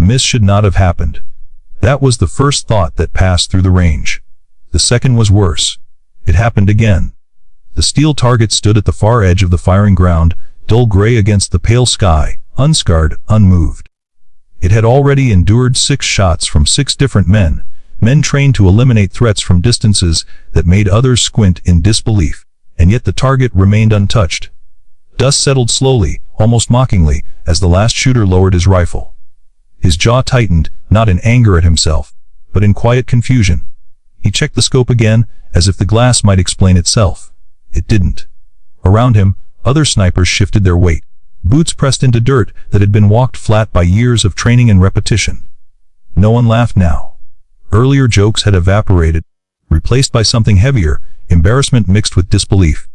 The miss should not have happened. That was the first thought that passed through the range. The second was worse. It happened again. The steel target stood at the far edge of the firing ground, dull gray against the pale sky, unscarred, unmoved. It had already endured 6 shots from 6 different men trained to eliminate threats from distances that made others squint in disbelief, and yet the target remained untouched. Dust settled slowly, almost mockingly, as the last shooter lowered his rifle. His jaw tightened, not in anger at himself, but in quiet confusion. He checked the scope again, as if the glass might explain itself. It didn't. Around him, other snipers shifted their weight, boots pressed into dirt that had been walked flat by years of training and repetition. No one laughed now. Earlier jokes had evaporated, replaced by something heavier, embarrassment mixed with disbelief.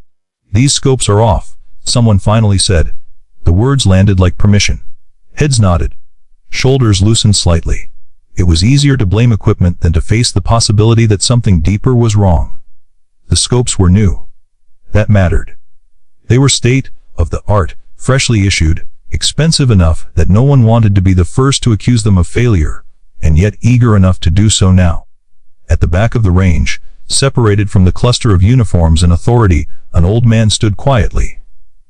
"These scopes are off," someone finally said. The words landed like permission. Heads nodded. Shoulders loosened slightly. It was easier to blame equipment than to face the possibility that something deeper was wrong. The scopes were new. That mattered. They were state-of-the-art, freshly issued, expensive enough that no one wanted to be the first to accuse them of failure, and yet eager enough to do so now. At the back of the range, separated from the cluster of uniforms and authority, an old man stood quietly.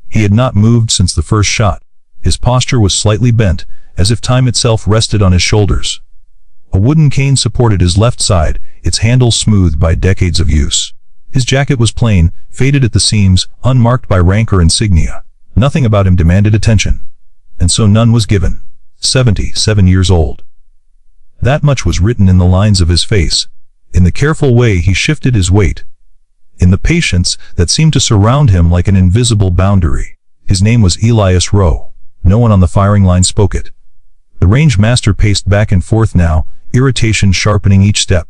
He had not moved since the first shot. His posture was slightly bent, as if time itself rested on his shoulders. A wooden cane supported his left side, its handle smoothed by decades of use. His jacket was plain, faded at the seams, unmarked by rank or insignia. Nothing about him demanded attention. And so none was given. 77 years old. That much was written in the lines of his face, in the careful way he shifted his weight, in the patience that seemed to surround him like an invisible boundary. His name was Elias Rowe. No one on the firing line spoke it. The range master paced back and forth now, irritation sharpening each step.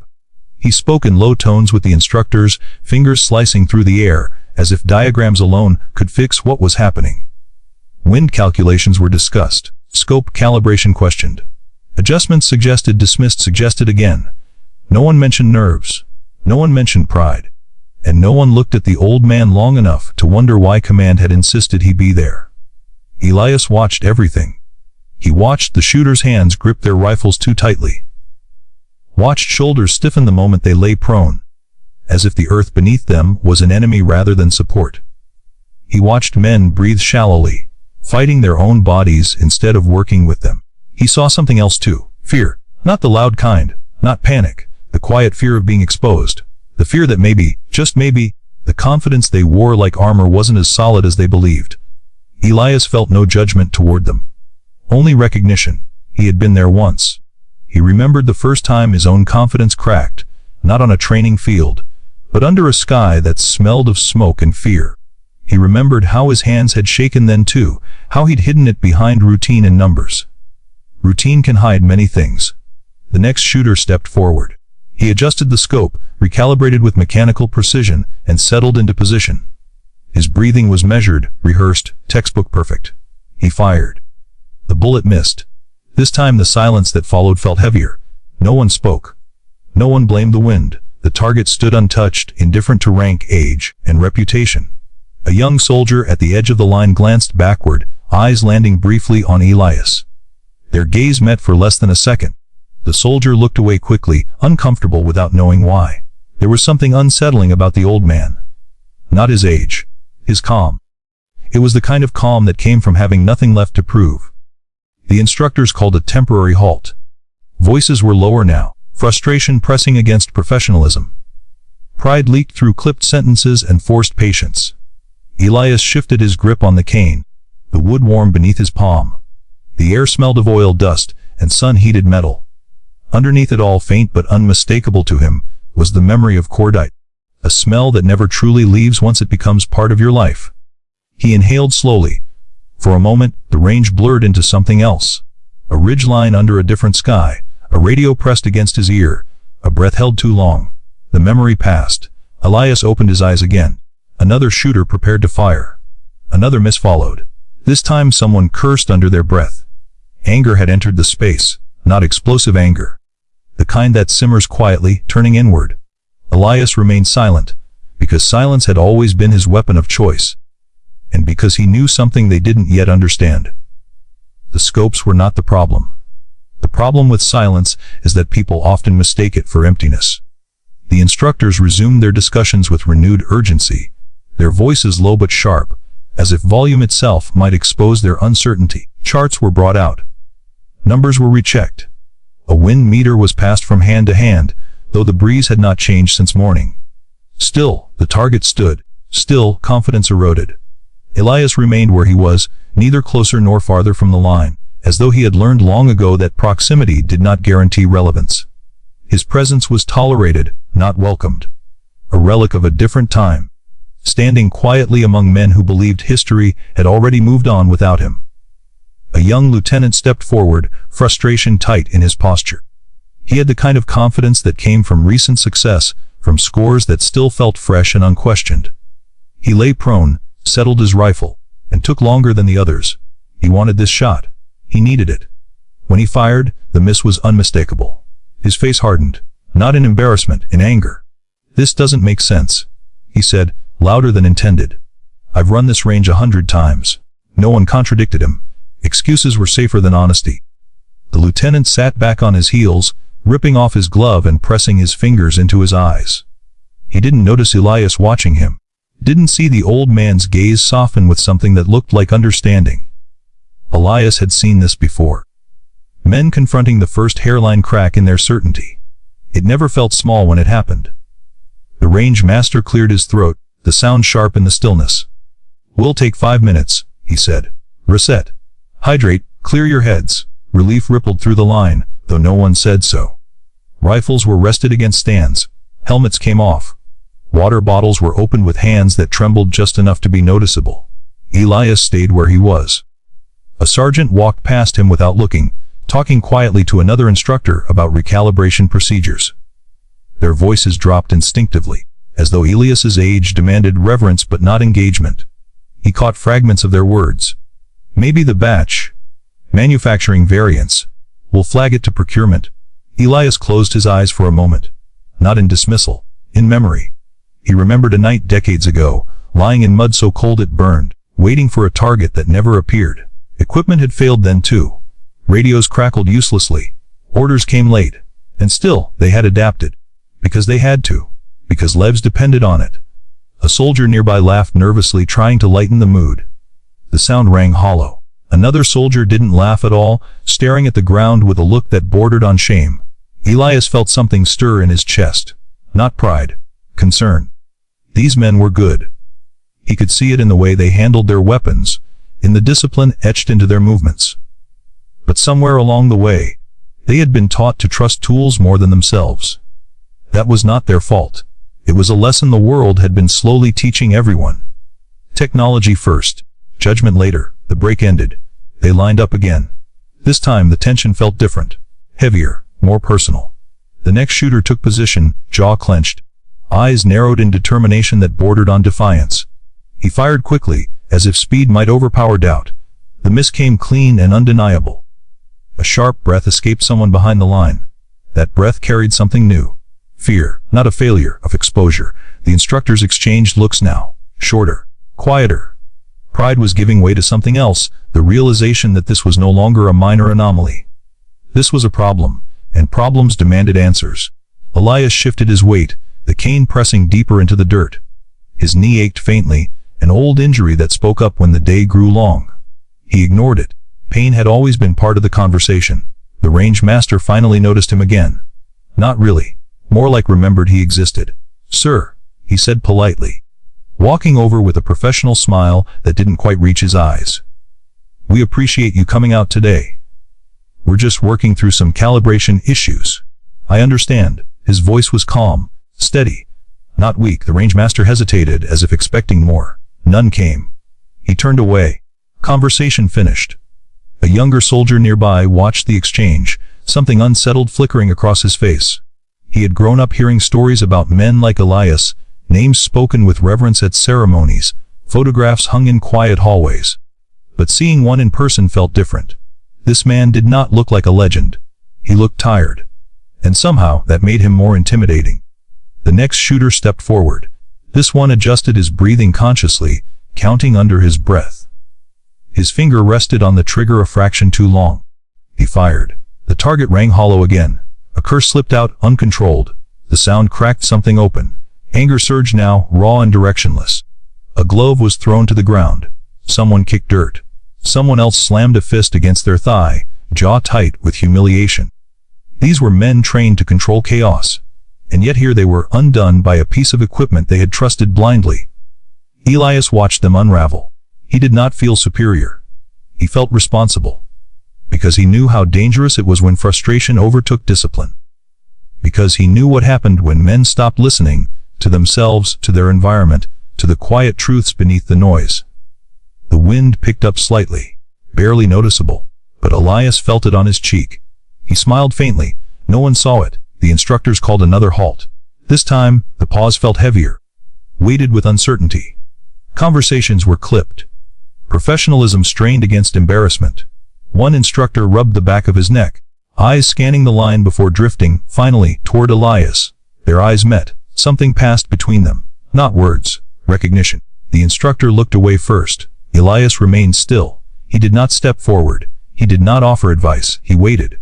He spoke in low tones with the instructors, fingers slicing through the air, as if diagrams alone could fix what was happening. Wind calculations were discussed, scope calibration questioned. Adjustments suggested, dismissed, suggested again. No one mentioned nerves. No one mentioned pride. And no one looked at the old man long enough to wonder why command had insisted he be there. Elias watched everything. He watched the shooters' hands grip their rifles too tightly. Watched shoulders stiffen the moment they lay prone, as if the earth beneath them was an enemy rather than support. He watched men breathe shallowly, fighting their own bodies instead of working with them. He saw something else too. Fear. Not the loud kind, not panic, the quiet fear of being exposed. The fear that maybe, just maybe, the confidence they wore like armor wasn't as solid as they believed. Elias felt no judgment toward them. Only recognition. He had been there once. He remembered the first time his own confidence cracked, not on a training field, but under a sky that smelled of smoke and fear. He remembered how his hands had shaken then too, how he'd hidden it behind routine and numbers. Routine can hide many things. The next shooter stepped forward. He adjusted the scope, recalibrated with mechanical precision, and settled into position. His breathing was measured, rehearsed, textbook perfect. He fired. The bullet missed. This time the silence that followed felt heavier. No one spoke. No one blamed the wind. The target stood untouched, indifferent to rank, age, and reputation. A young soldier at the edge of the line glanced backward, eyes landing briefly on Elias. Their gaze met for less than a second. The soldier looked away quickly, uncomfortable without knowing why. There was something unsettling about the old man. Not his age. His calm. It was the kind of calm that came from having nothing left to prove. The instructors called a temporary halt. Voices were lower now, frustration pressing against professionalism. Pride leaked through clipped sentences and forced patience. Elias shifted his grip on the cane, the wood warm beneath his palm. The air smelled of oil dust and sun-heated metal. Underneath it all, faint but unmistakable to him, was the memory of cordite, a smell that never truly leaves once it becomes part of your life. He inhaled slowly. For a moment, the range blurred into something else. A ridgeline under a different sky, a radio pressed against his ear, a breath held too long. The memory passed. Elias opened his eyes again. Another shooter prepared to fire. Another miss followed. This time someone cursed under their breath. Anger had entered the space, not explosive anger. The kind that simmers quietly, turning inward. Elias remained silent, because silence had always been his weapon of choice. And because he knew something they didn't yet understand. The scopes were not the problem. The The problem with silence is that people often mistake it for emptiness. The instructors resumed their discussions with renewed urgency, their voices low but sharp, as if volume itself might expose their uncertainty. Charts were brought out. Numbers were rechecked. A wind meter was passed from hand to hand, though the breeze had not changed since morning. Still, the target stood. Still, confidence eroded. Elias remained where he was, neither closer nor farther from the line, as though he had learned long ago that proximity did not guarantee relevance. His presence was tolerated, not welcomed. A relic of a different time, standing quietly among men who believed history had already moved on without him. A young lieutenant stepped forward, frustration tight in his posture. He had the kind of confidence that came from recent success, from scores that still felt fresh and unquestioned. He lay prone, settled his rifle, and took longer than the others. He wanted this shot. He needed it. When he fired, the miss was unmistakable. His face hardened, not in embarrassment, in anger. "This doesn't make sense," he said, louder than intended. "I've run this range 100 times. No one contradicted him. Excuses were safer than honesty." The lieutenant sat back on his heels, ripping off his glove and pressing his fingers into his eyes. He didn't notice Elias watching him. Didn't see the old man's gaze soften with something that looked like understanding. Elias had seen this before. Men confronting the first hairline crack in their certainty. It never felt small when it happened. The range master cleared his throat, the sound sharp in the stillness. "We'll take 5 minutes," he said. "Reset. Hydrate, clear your heads." Relief rippled through the line, though no one said so. Rifles were rested against stands. Helmets came off. Water bottles were opened with hands that trembled just enough to be noticeable. Elias stayed where he was. A sergeant walked past him without looking, talking quietly to another instructor about recalibration procedures. Their voices dropped instinctively, as though Elias's age demanded reverence but not engagement. He caught fragments of their words. "Maybe the batch. Manufacturing variants. We'll flag it to procurement." Elias closed his eyes for a moment. Not in dismissal, in memory. He remembered a night decades ago, lying in mud so cold it burned, waiting for a target that never appeared. Equipment had failed then too. Radios crackled uselessly. Orders came late. And still, they had adapted. Because they had to. Because lives depended on it. A soldier nearby laughed nervously, trying to lighten the mood. The sound rang hollow. Another soldier didn't laugh at all, staring at the ground with a look that bordered on shame. Elias felt something stir in his chest. Not pride. Concern. These men were good. He could see it in the way they handled their weapons, in the discipline etched into their movements. But somewhere along the way, they had been taught to trust tools more than themselves. That was not their fault. It was a lesson the world had been slowly teaching everyone. Technology first, judgment later. The break ended. They lined up again. This time the tension felt different. Heavier, more personal. The next shooter took position, jaw clenched, eyes narrowed in determination that bordered on defiance. He fired quickly, as if speed might overpower doubt. The miss came clean and undeniable. A sharp breath escaped someone behind the line. That breath carried something new. Fear, not a failure, of exposure. The instructors exchanged looks now. Shorter. Quieter. Pride was giving way to something else, the realization that this was no longer a minor anomaly. This was a problem, and problems demanded answers. Elias shifted his weight, the cane pressing deeper into the dirt. His knee ached faintly, an old injury that spoke up when the day grew long. He ignored it. Pain had always been part of the conversation. The range master finally noticed him again. Not really. More like remembered he existed. "Sir," he said politely, walking over with a professional smile that didn't quite reach his eyes. "We appreciate you coming out today. We're just working through some calibration issues." "I understand." His voice was calm, steady, not weak. The rangemaster hesitated, as if expecting more. None came. He turned away. Conversation finished. A younger soldier nearby watched the exchange, something unsettled flickering across his face. He had grown up hearing stories about men like Elias, names spoken with reverence at ceremonies, photographs hung in quiet hallways. But seeing one in person felt different. This man did not look like a legend. He looked tired. And somehow that made him more intimidating. The next shooter stepped forward. This one adjusted his breathing consciously, counting under his breath. His finger rested on the trigger a fraction too long. He fired. The target rang hollow again. A curse slipped out, uncontrolled. The sound cracked something open. Anger surged now, raw and directionless. A glove was thrown to the ground. Someone kicked dirt. Someone else slammed a fist against their thigh, jaw tight with humiliation. These were men trained to control chaos. And yet here they were, undone by a piece of equipment they had trusted blindly. Elias watched them unravel. He did not feel superior. He felt responsible. Because he knew how dangerous it was when frustration overtook discipline. Because he knew what happened when men stopped listening to themselves, to their environment, to the quiet truths beneath the noise. The wind picked up slightly, barely noticeable, but Elias felt it on his cheek. He smiled faintly. No one saw it. The instructors called another halt. This time, the pause felt heavier, weighted with uncertainty. Conversations were clipped. Professionalism strained against embarrassment. One instructor rubbed the back of his neck, eyes scanning the line before drifting, finally, toward Elias. Their eyes met. Something passed between them. Not words. Recognition. The instructor looked away first. Elias remained still. He did not step forward. He did not offer advice. He waited.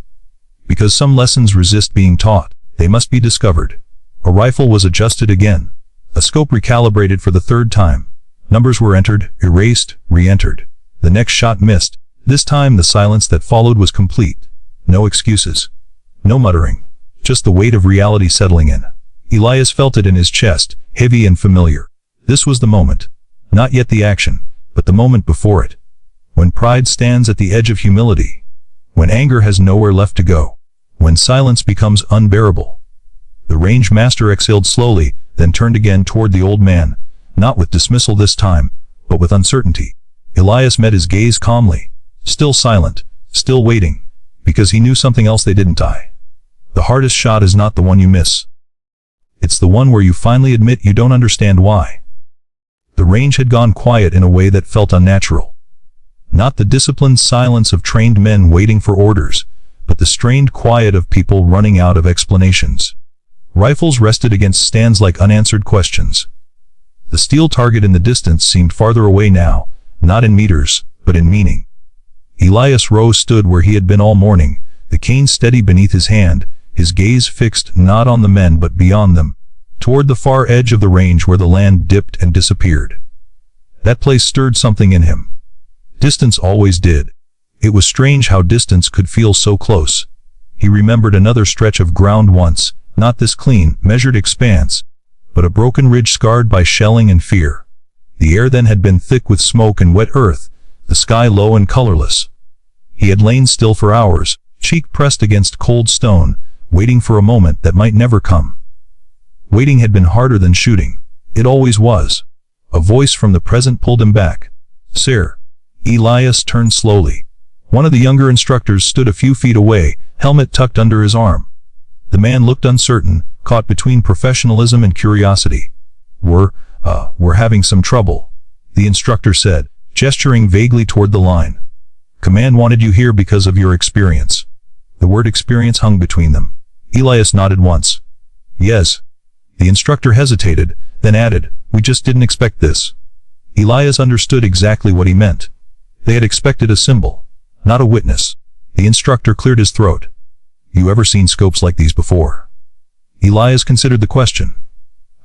Because some lessons resist being taught. They must be discovered. A rifle was adjusted again. A scope recalibrated for the third time. Numbers were entered, erased, re-entered. The next shot missed. This time the silence that followed was complete. No excuses. No muttering. Just the weight of reality settling in. Elias felt it in his chest, heavy and familiar. This was the moment. Not yet the action, but the moment before it. When pride stands at the edge of humility. When anger has nowhere left to go. When silence becomes unbearable. The range master exhaled slowly, then turned again toward the old man, not with dismissal this time, but with uncertainty. Elias met his gaze calmly. Still silent, still waiting, because he knew something else they didn't. The hardest shot is not the one you miss. It's the one where you finally admit you don't understand why. The range had gone quiet in a way that felt unnatural. Not the disciplined silence of trained men waiting for orders, but the strained quiet of people running out of explanations. Rifles rested against stands like unanswered questions. The steel target in the distance seemed farther away now, not in meters, but in meaning. Elias Rose stood where he had been all morning, the cane steady beneath his hand, his gaze fixed not on the men but beyond them, toward the far edge of the range where the land dipped and disappeared. That place stirred something in him. Distance always did. It was strange how distance could feel so close. He remembered another stretch of ground once, not this clean, measured expanse, but a broken ridge scarred by shelling and fear. The air then had been thick with smoke and wet earth, the sky low and colorless. He had lain still for hours, cheek pressed against cold stone, waiting for a moment that might never come. Waiting had been harder than shooting. It always was. A voice from the present pulled him back. "Sir." Elias turned slowly. One of the younger instructors stood a few feet away, helmet tucked under his arm. The man looked uncertain, caught between professionalism and curiosity. We're having some trouble," the instructor said, gesturing vaguely toward the line. "Command wanted you here because of your experience." The word experience hung between them. Elias nodded once. "Yes." The instructor hesitated, then added, "We just didn't expect this." Elias understood exactly what he meant. They had expected a symbol, not a witness. The instructor cleared his throat. "You ever seen scopes like these before?" Elias considered the question.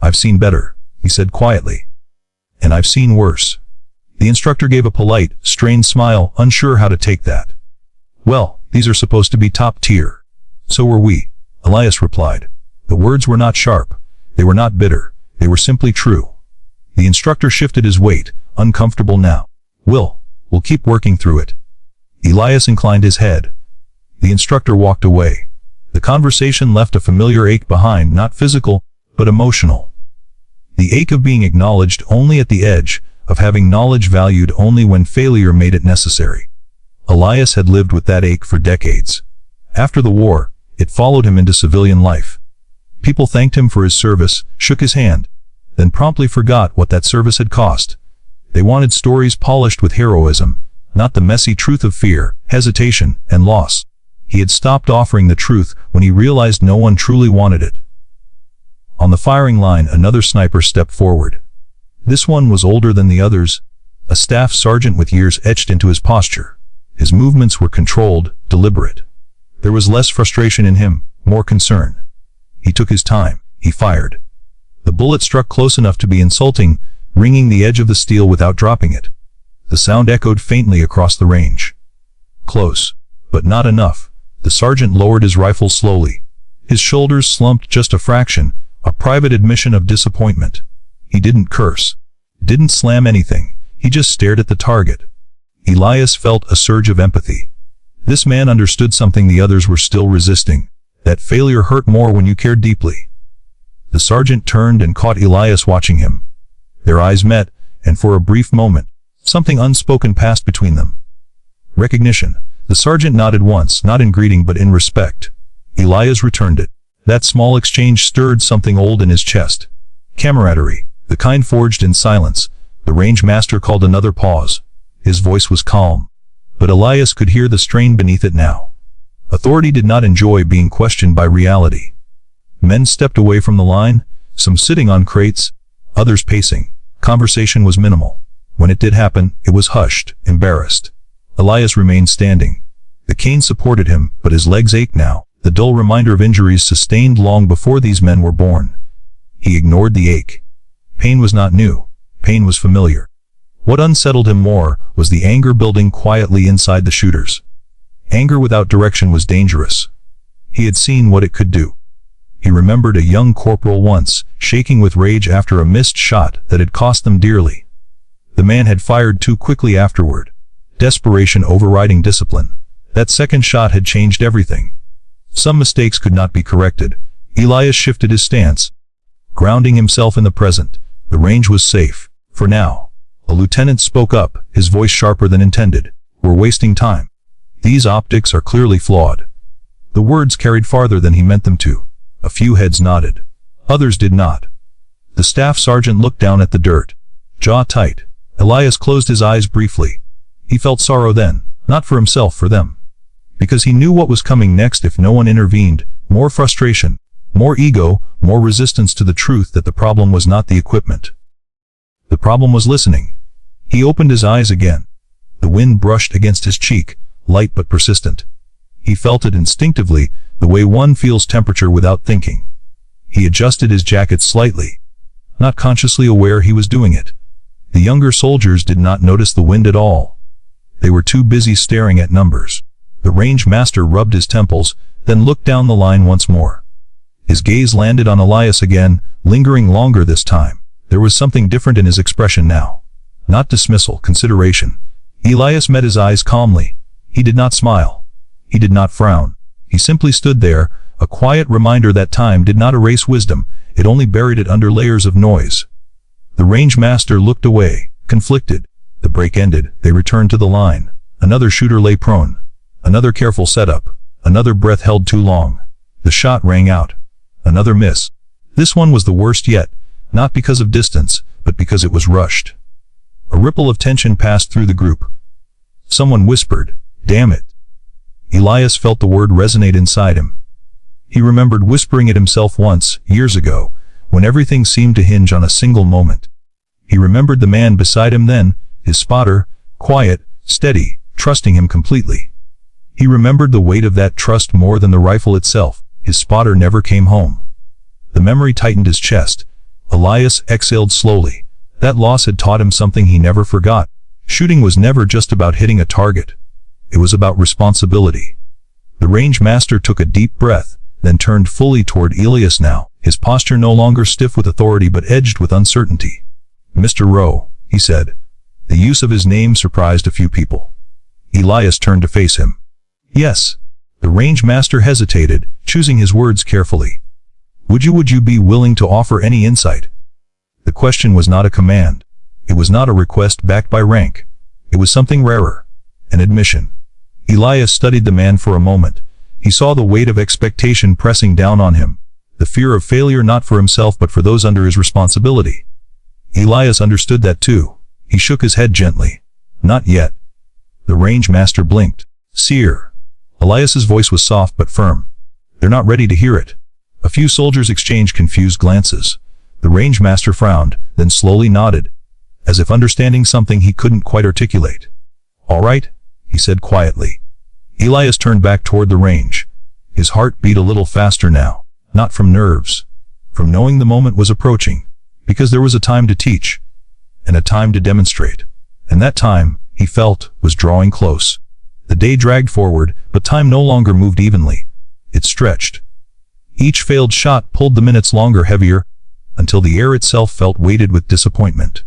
"I've seen better," he said quietly. "And I've seen worse." The instructor gave a polite, strained smile, unsure how to take that. "Well, these are supposed to be top tier." "So were we," Elias replied. The words were not sharp. They were not bitter. They were simply true. The instructor shifted his weight, uncomfortable now. We'll keep working through it." Elias inclined his head. The instructor walked away. The conversation left a familiar ache behind, not physical, but emotional. The ache of being acknowledged only at the edge, of having knowledge valued only when failure made it necessary. Elias had lived with that ache for decades. After the war, it followed him into civilian life. People thanked him for his service, shook his hand, then promptly forgot what that service had cost. They wanted stories polished with heroism, not the messy truth of fear, hesitation, and loss. He had stopped offering the truth when he realized no one truly wanted it. On the firing line, another sniper stepped forward. This one was older than the others, a staff sergeant with years etched into his posture. His movements were controlled, deliberate. There was less frustration in him, more concern. He took his time. He fired. The bullet struck close enough to be insulting, ringing the edge of the steel without dropping it. The sound echoed faintly across the range. Close, but not enough. The sergeant lowered his rifle slowly. His shoulders slumped just a fraction, a private admission of disappointment. He didn't curse. Didn't slam anything. He just stared at the target. Elias felt a surge of empathy. This man understood something the others were still resisting. That failure hurt more when you cared deeply. The sergeant turned and caught Elias watching him. Their eyes met, and for a brief moment, something unspoken passed between them. Recognition. The sergeant nodded once, not in greeting but in respect. Elias returned it. That small exchange stirred something old in his chest. Camaraderie, the kind forged in silence. The range master called another pause. His voice was calm, but Elias could hear the strain beneath it now. Authority did not enjoy being questioned by reality. Men stepped away from the line, some sitting on crates, others pacing. Conversation was minimal. When it did happen, it was hushed, embarrassed. Elias remained standing. The cane supported him, but his legs ached now, the dull reminder of injuries sustained long before these men were born. He ignored the ache. Pain was not new. Pain was familiar. What unsettled him more was the anger building quietly inside the shooters. Anger without direction was dangerous. He had seen what it could do. He remembered a young corporal once, shaking with rage after a missed shot that had cost them dearly. The man had fired too quickly afterward. Desperation overriding discipline. That second shot had changed everything. Some mistakes could not be corrected. Elias shifted his stance, grounding himself in the present. The range was safe, for now. A lieutenant spoke up, his voice sharper than intended. We're wasting time. These optics are clearly flawed. The words carried farther than he meant them to. A few heads nodded. Others did not. The staff sergeant looked down at the dirt. Jaw tight. Elias closed his eyes briefly. He felt sorrow then, not for himself, for them. Because he knew what was coming next if no one intervened. More frustration, more ego, more resistance to the truth that the problem was not the equipment. The problem was listening. He opened his eyes again. The wind brushed against his cheek, light but persistent. He felt it instinctively, the way one feels temperature without thinking. He adjusted his jacket slightly, not consciously aware he was doing it. The younger soldiers did not notice the wind at all. They were too busy staring at numbers. The range master rubbed his temples, then looked down the line once more. His gaze landed on Elias again, lingering longer this time. There was something different in his expression now. Not dismissal, consideration. Elias met his eyes calmly. He did not smile. He did not frown. He simply stood there, a quiet reminder that time did not erase wisdom, it only buried it under layers of noise. The range master looked away, conflicted. The break ended, they returned to the line. Another shooter lay prone. Another careful setup. Another breath held too long. The shot rang out. Another miss. This one was the worst yet, not because of distance, but because it was rushed. A ripple of tension passed through the group. Someone whispered, "Damn it." Elias felt the word resonate inside him. He remembered whispering it himself once, years ago, when everything seemed to hinge on a single moment. He remembered the man beside him then, his spotter, quiet, steady, trusting him completely. He remembered the weight of that trust more than the rifle itself. His spotter never came home. The memory tightened his chest. Elias exhaled slowly. That loss had taught him something he never forgot. Shooting was never just about hitting a target. It was about responsibility. The range master took a deep breath, then turned fully toward Elias now, his posture no longer stiff with authority but edged with uncertainty. "Mr. Rowe," he said. The use of his name surprised a few people. Elias turned to face him. "Yes." The range master hesitated, choosing his words carefully. Would you be willing to offer any insight?" The question was not a command. It was not a request backed by rank. It was something rarer. An admission. Elias studied the man for a moment. He saw the weight of expectation pressing down on him. The fear of failure not for himself but for those under his responsibility. Elias understood that too. He shook his head gently. "Not yet." The range master blinked. "Seer." Elias's voice was soft but firm. "They're not ready to hear it." A few soldiers exchanged confused glances. The range master frowned, then slowly nodded, as if understanding something he couldn't quite articulate. "All right," he said quietly. Elias turned back toward the range. His heart beat a little faster now, not from nerves, from knowing the moment was approaching, because there was a time to teach, and a time to demonstrate, and that time, he felt, was drawing close. The day dragged forward, but time no longer moved evenly. It stretched. Each failed shot pulled the minutes longer, heavier, until the air itself felt weighted with disappointment.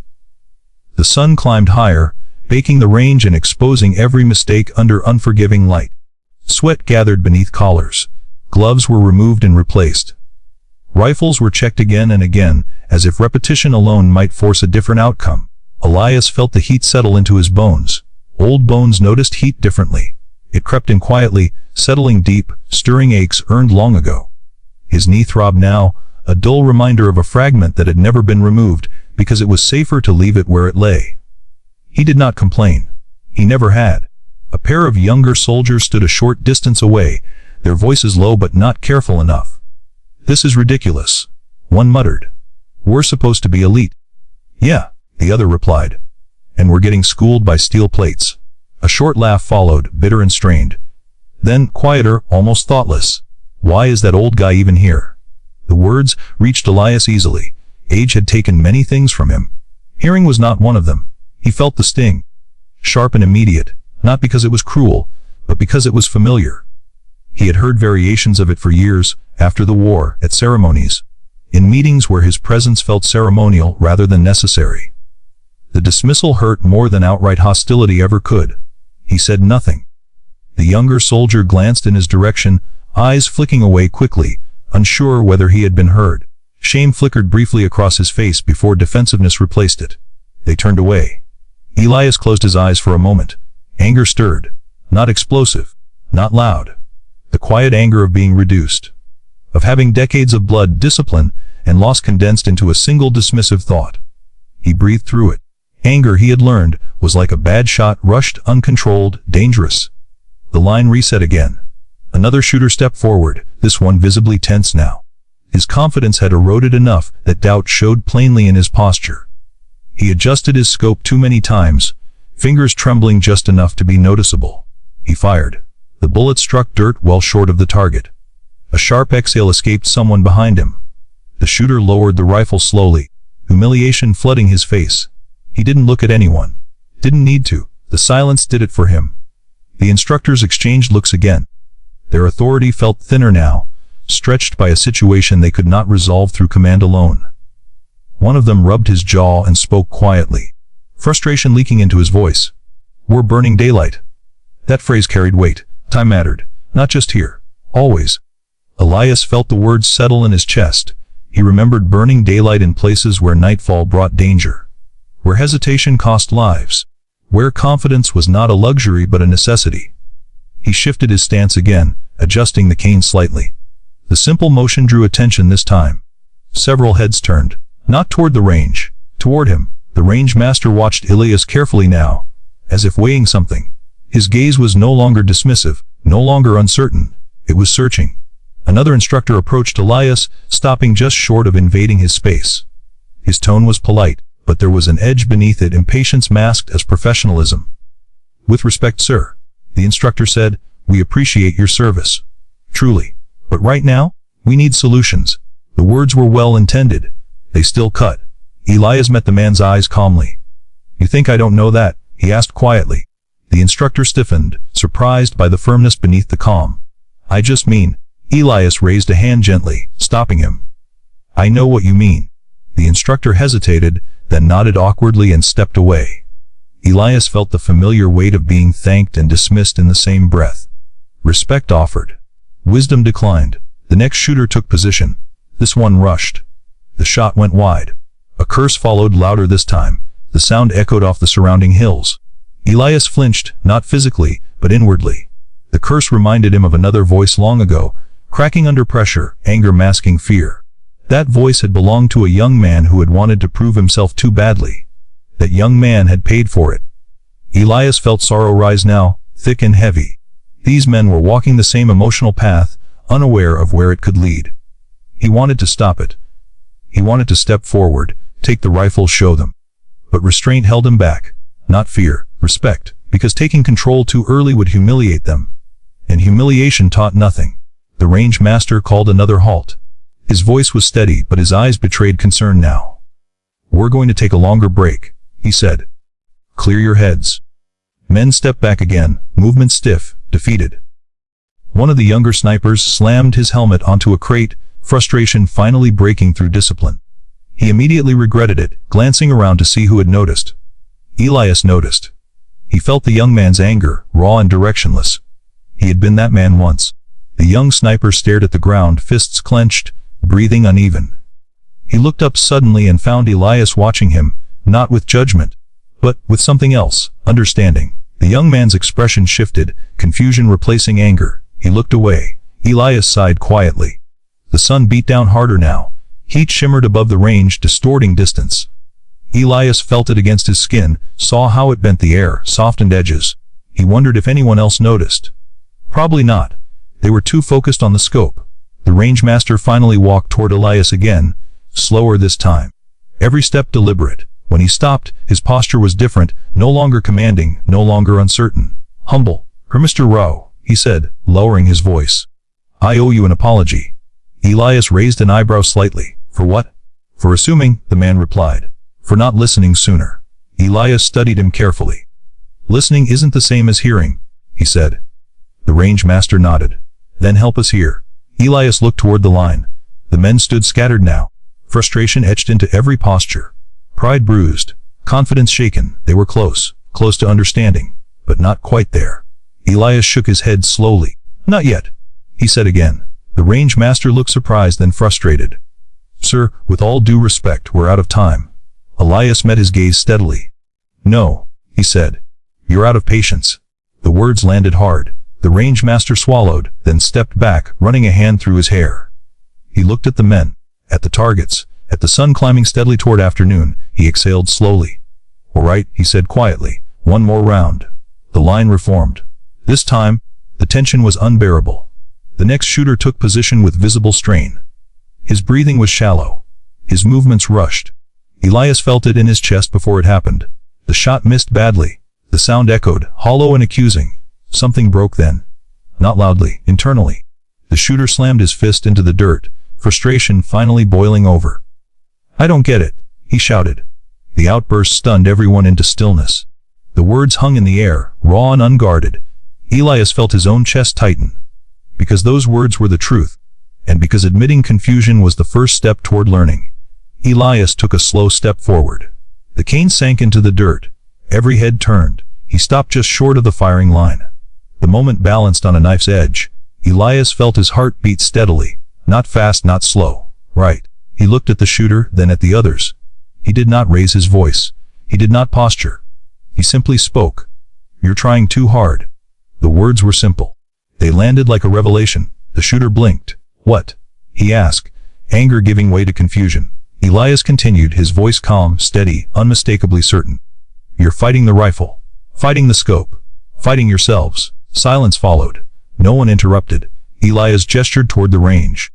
The sun climbed higher, baking the range and exposing every mistake under unforgiving light. Sweat gathered beneath collars. Gloves were removed and replaced. Rifles were checked again and again, as if repetition alone might force a different outcome. Elias felt the heat settle into his bones. Old bones noticed heat differently. It crept in quietly, settling deep, stirring aches earned long ago. His knee throbbed now, a dull reminder of a fragment that had never been removed, because it was safer to leave it where it lay. He did not complain. He never had. A pair of younger soldiers stood a short distance away, their voices low but not careful enough. "This is ridiculous," one muttered. "We're supposed to be elite." "Yeah," the other replied. "And we're getting schooled by steel plates." A short laugh followed, bitter and strained. Then, quieter, almost thoughtless. "Why is that old guy even here?" The words reached Elias easily. Age had taken many things from him. Hearing was not one of them. He felt the sting. Sharp and immediate, not because it was cruel, but because it was familiar. He had heard variations of it for years, after the war, at ceremonies. In meetings where his presence felt ceremonial rather than necessary. The dismissal hurt more than outright hostility ever could. He said nothing. The younger soldier glanced in his direction, eyes flicking away quickly, unsure whether he had been heard. Shame flickered briefly across his face before defensiveness replaced it. They turned away. Elias closed his eyes for a moment. Anger stirred. Not explosive. Not loud. The quiet anger of being reduced. Of having decades of blood, discipline, and loss condensed into a single dismissive thought. He breathed through it. Anger, he had learned, was like a bad shot, rushed, uncontrolled, dangerous. The line reset again. Another shooter stepped forward, this one visibly tense now. His confidence had eroded enough that doubt showed plainly in his posture. He adjusted his scope too many times, fingers trembling just enough to be noticeable. He fired. The bullet struck dirt well short of the target. A sharp exhale escaped someone behind him. The shooter lowered the rifle slowly, humiliation flooding his face. He didn't look at anyone. Didn't need to. The silence did it for him. The instructors exchanged looks again. Their authority felt thinner now, stretched by a situation they could not resolve through command alone. One of them rubbed his jaw and spoke quietly, frustration leaking into his voice. "We're burning daylight." That phrase carried weight. Time mattered. Not just here. Always. Elias felt the words settle in his chest. He remembered burning daylight in places where nightfall brought danger. Where hesitation cost lives. Where confidence was not a luxury but a necessity. He shifted his stance again, adjusting the cane slightly. The simple motion drew attention this time. Several heads turned. Not toward the range. Toward him. The range master watched Elias carefully now, as if weighing something. His gaze was no longer dismissive, no longer uncertain. It was searching. Another instructor approached Elias, stopping just short of invading his space. His tone was polite, but there was an edge beneath it, impatience masked as professionalism. "With respect, sir," the instructor said, "we appreciate your service. Truly. But right now, we need solutions." The words were well intended. They still cut. Elias met the man's eyes calmly. "You think I don't know that?" he asked quietly. The instructor stiffened, surprised by the firmness beneath the calm. "I just mean," Elias raised a hand gently, stopping him. "I know what you mean." The instructor hesitated, then nodded awkwardly and stepped away. Elias felt the familiar weight of being thanked and dismissed in the same breath. Respect offered. Wisdom declined. The next shooter took position. This one rushed. The shot went wide. A curse followed, louder this time. The sound echoed off the surrounding hills. Elias flinched, not physically, but inwardly. The curse reminded him of another voice long ago, cracking under pressure, anger masking fear. That voice had belonged to a young man who had wanted to prove himself too badly. That young man had paid for it. Elias felt sorrow rise now, thick and heavy. These men were walking the same emotional path, unaware of where it could lead. He wanted to stop it. He wanted to step forward, take the rifle, show them. But restraint held him back. Not fear, respect, because taking control too early would humiliate them. And humiliation taught nothing. The range master called another halt. His voice was steady, but his eyes betrayed concern now. "We're going to take a longer break," he said. "Clear your heads." Men stepped back again, movement stiff, defeated. One of the younger snipers slammed his helmet onto a crate, frustration finally breaking through discipline. He immediately regretted it, glancing around to see who had noticed. Elias noticed. He felt the young man's anger, raw and directionless. He had been that man once. The young sniper stared at the ground, fists clenched, breathing uneven. He looked up suddenly and found Elias watching him, not with judgment, but with something else, understanding. The young man's expression shifted, confusion replacing anger. He looked away. Elias sighed quietly. The sun beat down harder now. Heat shimmered above the range, distorting distance. Elias felt it against his skin, saw how it bent the air, softened edges. He wondered if anyone else noticed. Probably not. They were too focused on the scope. The rangemaster finally walked toward Elias again, slower this time. Every step deliberate. When he stopped, his posture was different, no longer commanding, no longer uncertain. "Humble. Mr. Rao," he said, lowering his voice. "I owe you an apology." Elias raised an eyebrow slightly. "For what?" "For assuming," the man replied. "For not listening sooner." Elias studied him carefully. "Listening isn't the same as hearing," he said. The rangemaster nodded. "Then help us here." Elias looked toward the line. The men stood scattered now. Frustration etched into every posture. Pride bruised. Confidence shaken. They were close. Close to understanding. But not quite there. Elias shook his head slowly. "Not yet," he said again. The rangemaster looked surprised, then frustrated. "Sir, with all due respect, we're out of time." Elias met his gaze steadily. "No," he said. "You're out of patience." The words landed hard. The rangemaster swallowed, then stepped back, running a hand through his hair. He looked at the men, at the targets, at the sun climbing steadily toward afternoon. He exhaled slowly. "All right," he said quietly. "One more round." The line reformed. This time, the tension was unbearable. The next shooter took position with visible strain. His breathing was shallow. His movements rushed. Elias felt it in his chest before it happened. The shot missed badly. The sound echoed, hollow and accusing. Something broke then. Not loudly, internally. The shooter slammed his fist into the dirt, frustration finally boiling over. "I don't get it," he shouted. The outburst stunned everyone into stillness. The words hung in the air, raw and unguarded. Elias felt his own chest tighten. Because those words were the truth, and because admitting confusion was the first step toward learning. Elias took a slow step forward. The cane sank into the dirt. Every head turned. He stopped just short of the firing line. The moment balanced on a knife's edge. Elias felt his heart beat steadily. Not fast, not slow. Right. He looked at the shooter, then at the others. He did not raise his voice. He did not posture. He simply spoke. "You're trying too hard." The words were simple. They landed like a revelation. The shooter blinked. "What?" he asked, anger giving way to confusion. Elias continued, his voice calm, steady, unmistakably certain. "You're fighting the rifle. Fighting the scope. Fighting yourselves." Silence followed. No one interrupted. Elias gestured toward the range.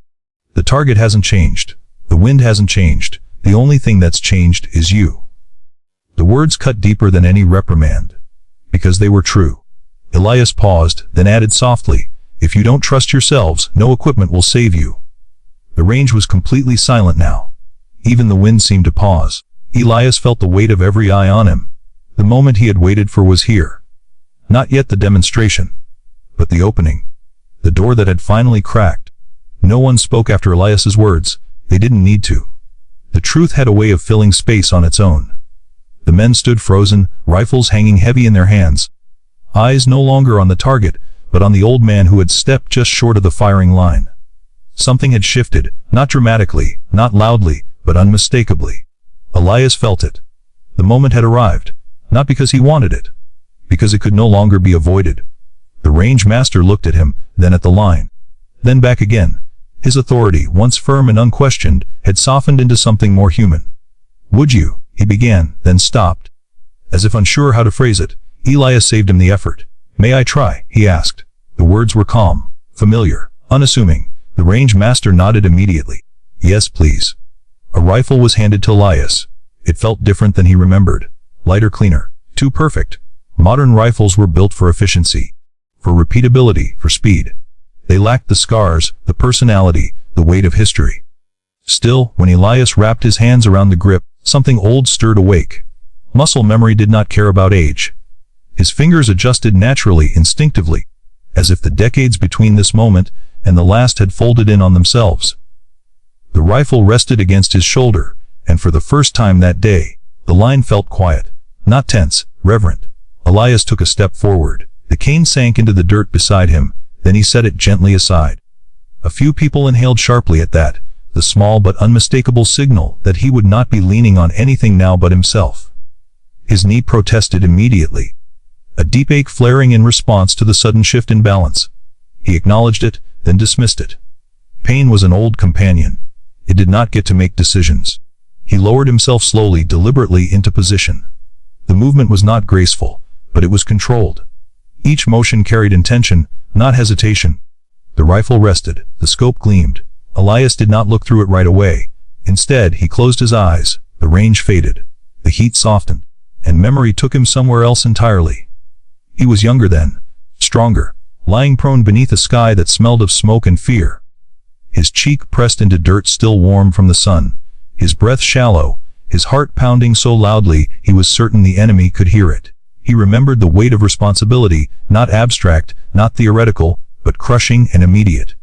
"The target hasn't changed. The wind hasn't changed. The only thing that's changed is you." The words cut deeper than any reprimand. Because they were true. Elias paused, then added softly, "If you don't trust yourselves, no equipment will save you." The range was completely silent now. Even the wind seemed to pause. Elias felt the weight of every eye on him. The moment he had waited for was here. Not yet the demonstration, but the opening. The door that had finally cracked. No one spoke after Elias's words. They didn't need to. The truth had a way of filling space on its own. The men stood frozen, rifles hanging heavy in their hands. Eyes no longer on the target, but on the old man who had stepped just short of the firing line. Something had shifted, not dramatically, not loudly, but unmistakably. Elias felt it. The moment had arrived, not because he wanted it, because it could no longer be avoided. The rangemaster looked at him, then at the line. Then back again. His authority, once firm and unquestioned, had softened into something more human. "Would you?" he began, then stopped. As if unsure how to phrase it, Elias saved him the effort. "May I try?" he asked. The words were calm, familiar, unassuming. The rangemaster nodded immediately. "Yes, please." A rifle was handed to Elias. It felt different than he remembered. Lighter, cleaner. Too perfect. Modern rifles were built for efficiency. For repeatability, for speed. They lacked the scars, the personality, the weight of history. Still, when Elias wrapped his hands around the grip, something old stirred awake. Muscle memory did not care about age. His fingers adjusted naturally, instinctively, as if the decades between this moment and the last had folded in on themselves. The rifle rested against his shoulder, and for the first time that day, the line felt quiet, not tense, reverent. Elias took a step forward. The cane sank into the dirt beside him, then he set it gently aside. A few people inhaled sharply at that, the small but unmistakable signal that he would not be leaning on anything now but himself. His knee protested immediately, a deep ache flaring in response to the sudden shift in balance. He acknowledged it, then dismissed it. Pain was an old companion. It did not get to make decisions. He lowered himself slowly, deliberately into position. The movement was not graceful, but it was controlled. Each motion carried intention, not hesitation. The rifle rested, the scope gleamed. Elias did not look through it right away. Instead, he closed his eyes. The range faded. The heat softened, and memory took him somewhere else entirely. He was younger then, stronger, lying prone beneath a sky that smelled of smoke and fear. His cheek pressed into dirt still warm from the sun, his breath shallow, his heart pounding so loudly he was certain the enemy could hear it. He remembered the weight of responsibility, not abstract, not theoretical, but crushing and immediate.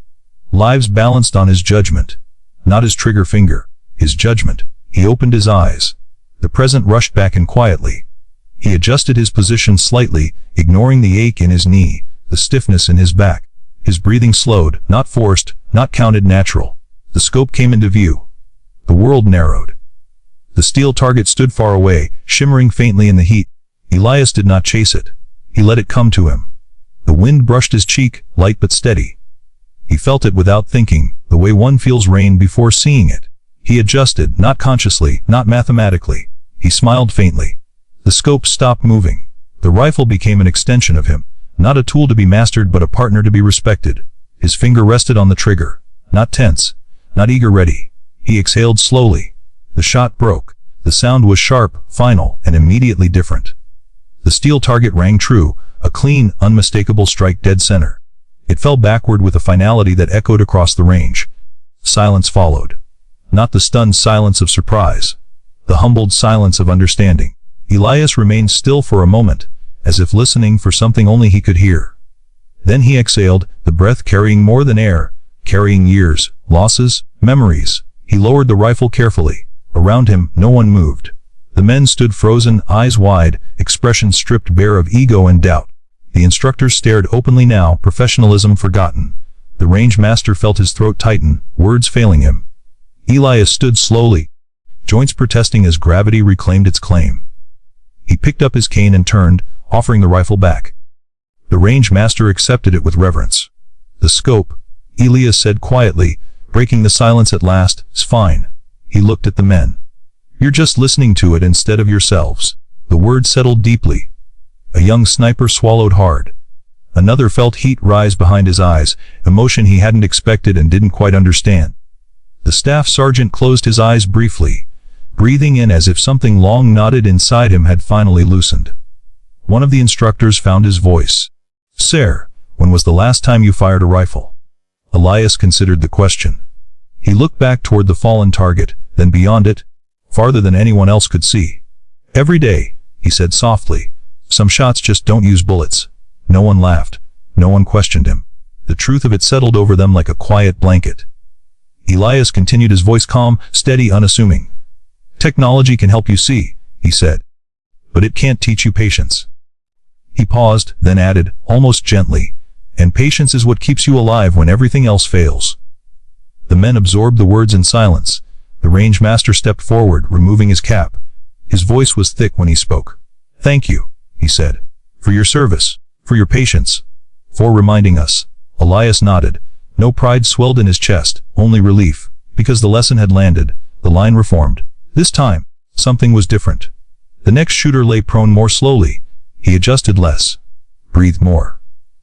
Lives balanced on his judgment, not his trigger finger, his judgment. He opened his eyes. The present rushed back in quietly. He adjusted his position slightly, ignoring the ache in his knee, the stiffness in his back. His breathing slowed, not forced, not counted, natural. The scope came into view. The world narrowed. The steel target stood far away, shimmering faintly in the heat. Elias did not chase it. He let it come to him. The wind brushed his cheek, light but steady. He felt it without thinking, the way one feels rain before seeing it. He adjusted, not consciously, not mathematically. He smiled faintly. The scope stopped moving. The rifle became an extension of him, not a tool to be mastered but a partner to be respected. His finger rested on the trigger, not tense, not eager, ready. He exhaled slowly. The shot broke. The sound was sharp, final, and immediately different. The steel target rang true, a clean, unmistakable strike dead center. It fell backward with a finality that echoed across the range. Silence followed. Not the stunned silence of surprise, the humbled silence of understanding. Elias remained still for a moment, as if listening for something only he could hear. Then he exhaled, the breath carrying more than air, carrying years, losses, memories. He lowered the rifle carefully. Around him, no one moved. The men stood frozen, eyes wide, expressions stripped bare of ego and doubt. The instructors stared openly now, professionalism forgotten. The range master felt his throat tighten, words failing him. Elias stood slowly, joints protesting as gravity reclaimed its claim. He picked up his cane and turned, offering the rifle back. The range master accepted it with reverence. The scope, Elias said quietly, breaking the silence at last, is fine. He looked at the men. You're just listening to it instead of yourselves. The word settled deeply. A young sniper swallowed hard. Another felt heat rise behind his eyes, emotion he hadn't expected and didn't quite understand. The staff sergeant closed his eyes briefly, breathing in as if something long knotted inside him had finally loosened. One of the instructors found his voice. Sir, when was the last time you fired a rifle? Elias considered the question. He looked back toward the fallen target, then beyond it, farther than anyone else could see. Every day, he said softly. Some shots just don't use bullets. No one laughed. No one questioned him. The truth of it settled over them like a quiet blanket. Elias continued, his voice calm, steady, unassuming. Technology can help you see, he said. But it can't teach you patience. He paused, then added, almost gently, and patience is what keeps you alive when everything else fails. The men absorbed the words in silence. The range master stepped forward, removing his cap. His voice was thick when he spoke. Thank you, he said, for your service, for your patience, for reminding us. Elias nodded. No pride swelled in his chest, only relief, because the lesson had landed, the line reformed. This time, something was different. The next shooter lay prone more slowly. He adjusted less, breathed more.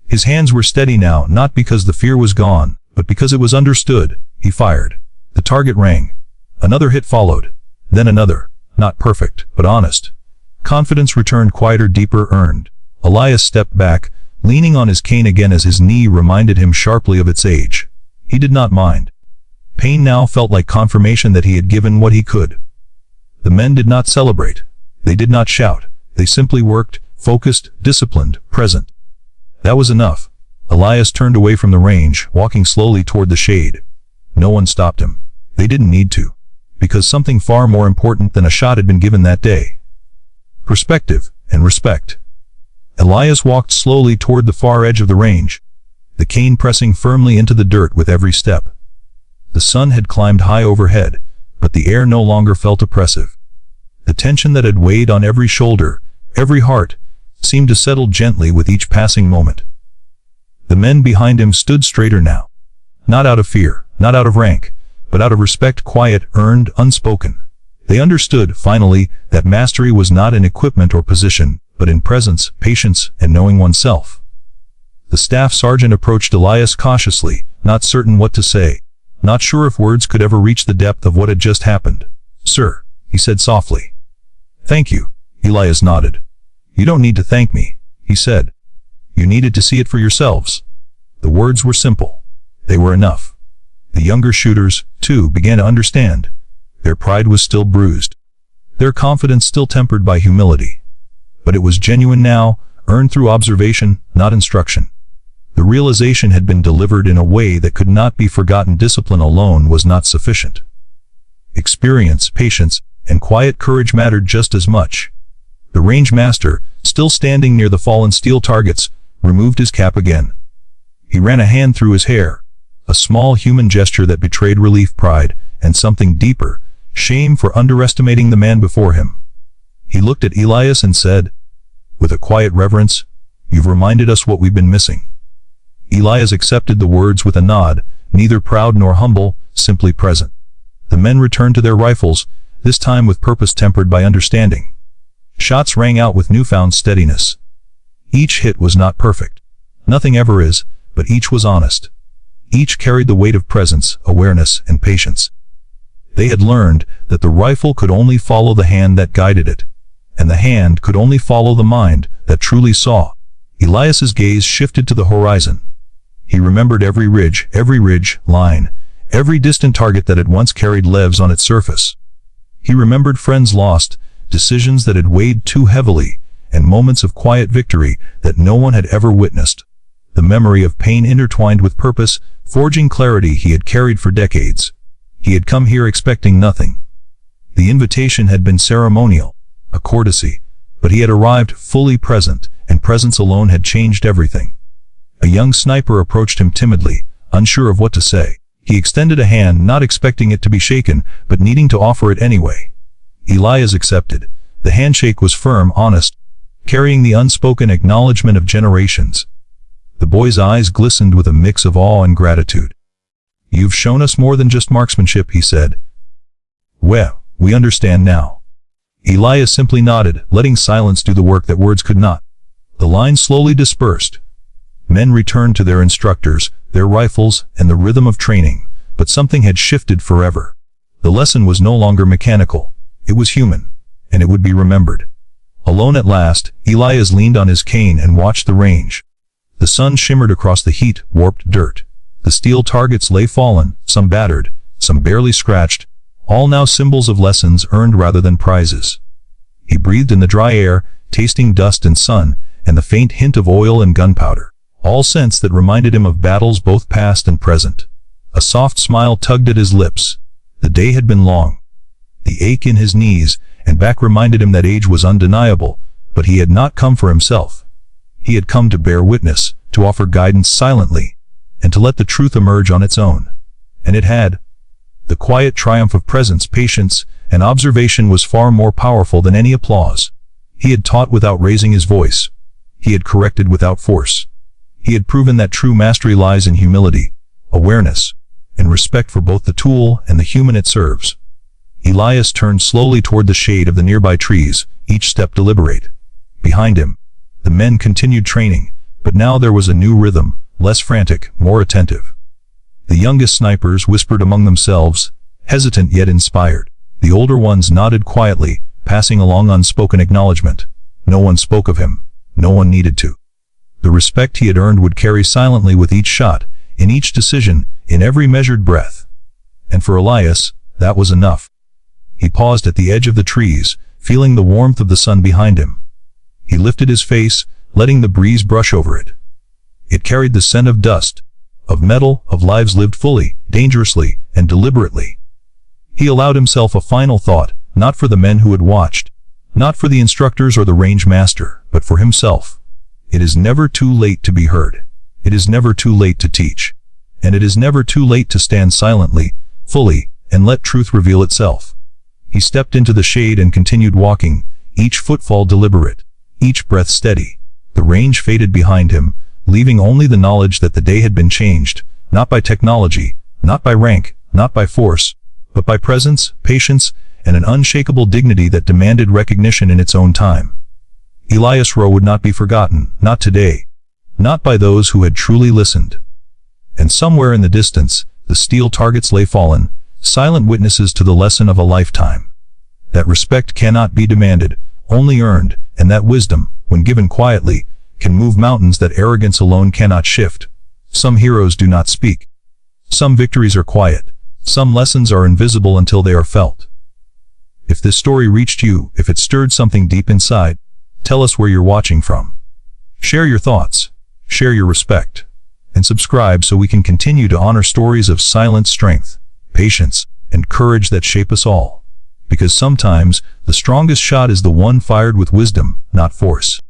His hands were steady now, not because the fear was gone, but because it was understood. He fired. The target rang. Another hit followed. Then another. Not perfect, but honest. Confidence returned, quieter, deeper, earned. Elias stepped back, leaning on his cane again as his knee reminded him sharply of its age. He did not mind. Pain now felt like confirmation that he had given what he could. The men did not celebrate. They did not shout. They simply worked, focused, disciplined, present. That was enough. Elias turned away from the range, walking slowly toward the shade. No one stopped him. They didn't need to, because something far more important than a shot had been given that day. Perspective and respect. Elias walked slowly toward the far edge of the range, the cane pressing firmly into the dirt with every step. The sun had climbed high overhead, but the air no longer felt oppressive. The tension that had weighed on every shoulder, every heart, seemed to settle gently with each passing moment. The men behind him stood straighter now. Not out of fear, not out of rank, but out of respect, quiet, earned, unspoken. They understood, finally, that mastery was not in equipment or position, but in presence, patience, and knowing oneself. The staff sergeant approached Elias cautiously, not certain what to say, not sure if words could ever reach the depth of what had just happened. "Sir," he said softly. "Thank you," Elias nodded. "You don't need to thank me," he said. "You needed to see it for yourselves." The words were simple. They were enough. The younger shooters, too, began to understand. Their pride was still bruised. Their confidence still tempered by humility. But it was genuine now, earned through observation, not instruction. The realization had been delivered in a way that could not be forgotten. Discipline alone was not sufficient. Experience, patience, and quiet courage mattered just as much. The range master, still standing near the fallen steel targets, removed his cap again. He ran a hand through his hair, a small human gesture that betrayed relief, pride, and something deeper, shame for underestimating the man before him. He looked at Elias and said, with a quiet reverence, "You've reminded us what we've been missing." Elias accepted the words with a nod, neither proud nor humble, simply present. The men returned to their rifles, this time with purpose tempered by understanding. Shots rang out with newfound steadiness. Each hit was not perfect. Nothing ever is, but each was honest. Each carried the weight of presence, awareness, and patience. They had learned that the rifle could only follow the hand that guided it, and the hand could only follow the mind that truly saw. Elias's gaze shifted to the horizon. He remembered every ridge, line, every distant target that had once carried leaves on its surface. He remembered friends lost, decisions that had weighed too heavily, and moments of quiet victory that no one had ever witnessed. The memory of pain intertwined with purpose, forging clarity he had carried for decades. He had come here expecting nothing. The invitation had been ceremonial, a courtesy, but he had arrived fully present, and presence alone had changed everything. A young sniper approached him timidly, unsure of what to say. He extended a hand, not expecting it to be shaken, but needing to offer it anyway. Elias accepted. The handshake was firm, honest, carrying the unspoken acknowledgement of generations. The boy's eyes glistened with a mix of awe and gratitude. "You've shown us more than just marksmanship," he said. "Well, we understand now." Elias simply nodded, letting silence do the work that words could not. The line slowly dispersed. Men returned to their instructors, their rifles, and the rhythm of training, but something had shifted forever. The lesson was no longer mechanical. It was human, and it would be remembered. Alone at last, Elias leaned on his cane and watched the range. The sun shimmered across the heat-warped dirt. The steel targets lay fallen, some battered, some barely scratched, all now symbols of lessons earned rather than prizes. He breathed in the dry air, tasting dust and sun, and the faint hint of oil and gunpowder, all scents that reminded him of battles both past and present. A soft smile tugged at his lips. The day had been long. The ache in his knees and back reminded him that age was undeniable, but he had not come for himself. He had come to bear witness, to offer guidance silently, and to let the truth emerge on its own. And it had. The quiet triumph of presence, patience, and observation was far more powerful than any applause. He had taught without raising his voice. He had corrected without force. He had proven that true mastery lies in humility, awareness, and respect for both the tool and the human it serves. Elias turned slowly toward the shade of the nearby trees, each step deliberate. Behind him, the men continued training, but now there was a new rhythm, less frantic, more attentive. The youngest snipers whispered among themselves, hesitant yet inspired. The older ones nodded quietly, passing along unspoken acknowledgement. No one spoke of him. No one needed to. The respect he had earned would carry silently with each shot, in each decision, in every measured breath. And for Elias, that was enough. He paused at the edge of the trees, feeling the warmth of the sun behind him. He lifted his face, letting the breeze brush over it. It carried the scent of dust, of metal, of lives lived fully, dangerously, and deliberately. He allowed himself a final thought, not for the men who had watched, not for the instructors or the range master, but for himself. It is never too late to be heard. It is never too late to teach. And it is never too late to stand silently, fully, and let truth reveal itself. He stepped into the shade and continued walking, each footfall deliberate, each breath steady. The range faded behind him, leaving only the knowledge that the day had been changed, not by technology, not by rank, not by force, but by presence, patience, and an unshakable dignity that demanded recognition in its own time. Elias Rowe would not be forgotten, not today, not by those who had truly listened. And somewhere in the distance, the steel targets lay fallen, silent witnesses to the lesson of a lifetime. That respect cannot be demanded, only earned, and that wisdom, when given quietly, can move mountains that arrogance alone cannot shift. Some heroes do not speak. Some victories are quiet. Some lessons are invisible until they are felt. If this story reached you, if it stirred something deep inside, tell us where you're watching from. Share your thoughts, share your respect, and subscribe so we can continue to honor stories of silent strength, patience, and courage that shape us all. Because sometimes, the strongest shot is the one fired with wisdom, not force.